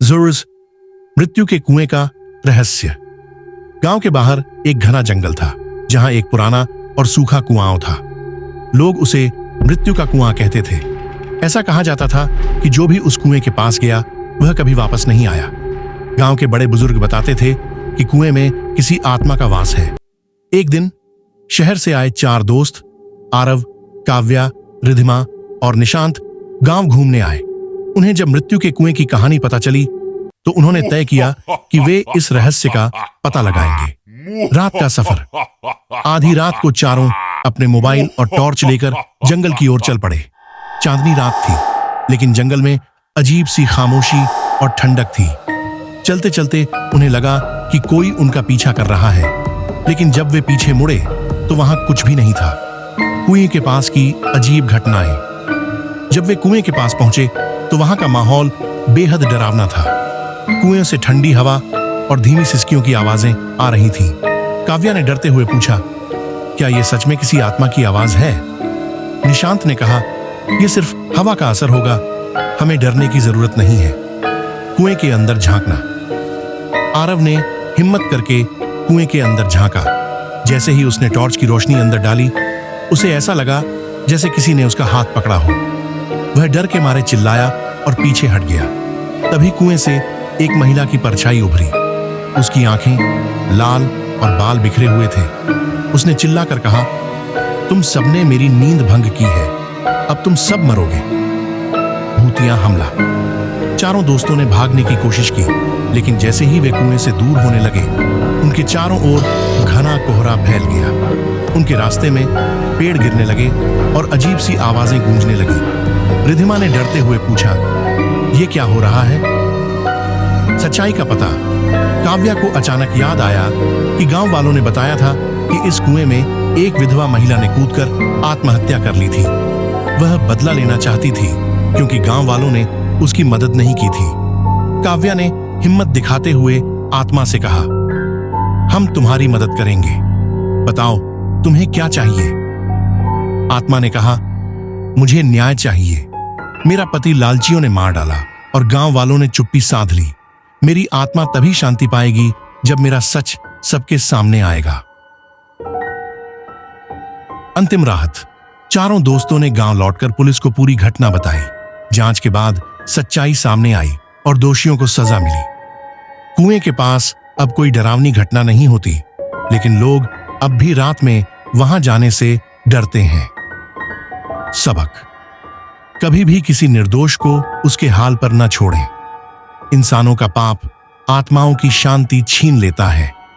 ज़ुर्ज़, मृत्यु के कुएं का रहस्य। गांव के बाहर एक घना जंगल था जहां एक पुराना और सूखा कुआं था। लोग उसे मृत्यु का कुआं कहते थे। ऐसा कहा जाता था कि जो भी उस कुएं के पास गया वह कभी वापस नहीं आया। गांव के बड़े बुजुर्ग बताते थे कि कुएं में किसी आत्मा का वास है। एक दिन शहर से आए 4 दोस्त आरव, काव्या, रिधिमा और निशांत गांव घूमने आए। उन्हें जब मृत्यु के कुएं की कहानी पता चली तो उन्होंने तय किया कि वे इस रहस्य का पता लगाएंगे। रात का सफर। आधी रात को चारों अपने मोबाइल और टॉर्च लेकर जंगल की ओर चल पड़े। चांदनी रात थी, लेकिन जंगल में अजीब सी खामोशी और ठंडक थी। चलते चलते उन्हें लगा कि कोई उनका पीछा कर रहा है, लेकिन जब वे पीछे मुड़े तो वहां कुछ भी नहीं था। कुएं के पास की अजीब घटनाएं। जब वे कुएं के पास पहुंचे तो वहां का माहौल बेहद डरावना था। कुएं से ठंडी हवा और धीमी सिसकियों की आवाजें आ रही थीं। काव्या ने डरते हुए पूछा, क्या यह सच में किसी आत्मा की आवाज है? निशांत ने कहा, यह सिर्फ हवा का असर होगा, हमें डरने की जरूरत नहीं है। कुएं के अंदर झांकना। आरव ने हिम्मत करके कुएं के अंदर झांका। जैसे ही उसने टॉर्च की रोशनी अंदर डाली, उसे ऐसा लगा जैसे किसी ने उसका हाथ पकड़ा हो। वह डर के मारे चिल्लाया और पीछे हट गया। तभी कुएं से एक महिला की परछाई उभरी। उसकी आंखें लाल और बाल बिखरे हुए थे। उसने चिल्लाकर कहा, तुम सबने मेरी नींद भंग की है, अब तुम सब मरोगे। भूतिया हमला। चारों दोस्तों ने भागने की कोशिश की, लेकिन जैसे ही वे कुएं से दूर होने लगे, उनके चारों ओर घना कोहरा फैल गया। उनके रास्ते में पेड़ गिरने लगे और अजीब सी आवाजें गूंजने लगी। रिधिमा ने डरते हुए पूछा, ये क्या हो रहा है? सच्चाई का पता। काव्या को अचानक याद आया कि गांव वालों ने बताया था कि इस कुएं में एक विधवा महिला ने कूदकर आत्महत्या कर ली थी। वह बदला लेना चाहती थी क्योंकि गांव वालों ने उसकी मदद नहीं की थी। काव्या ने हिम्मत दिखाते हुए आत्मा से कहा, हम तुम्हारी मदद करेंगे, बताओ तुम्हें क्या चाहिए? आत्मा ने कहा, मुझे न्याय चाहिए। मेरा पति लालचियों ने मार डाला और गांव वालों ने चुप्पी साध ली। मेरी आत्मा तभी शांति पाएगी जब मेरा सच सबके सामने आएगा। अंतिम राहत। चारों दोस्तों ने गांव लौटकर पुलिस को पूरी घटना बताई। जांच के बाद सच्चाई सामने आई और दोषियों को सजा मिली। कुएं के पास अब कोई डरावनी घटना नहीं होती, लेकिन लोग अब भी रात में वहां जाने से डरते हैं। सबक। कभी भी किसी निर्दोष को उसके हाल पर न छोड़ें। इंसानों का पाप आत्माओं की शांति छीन लेता है।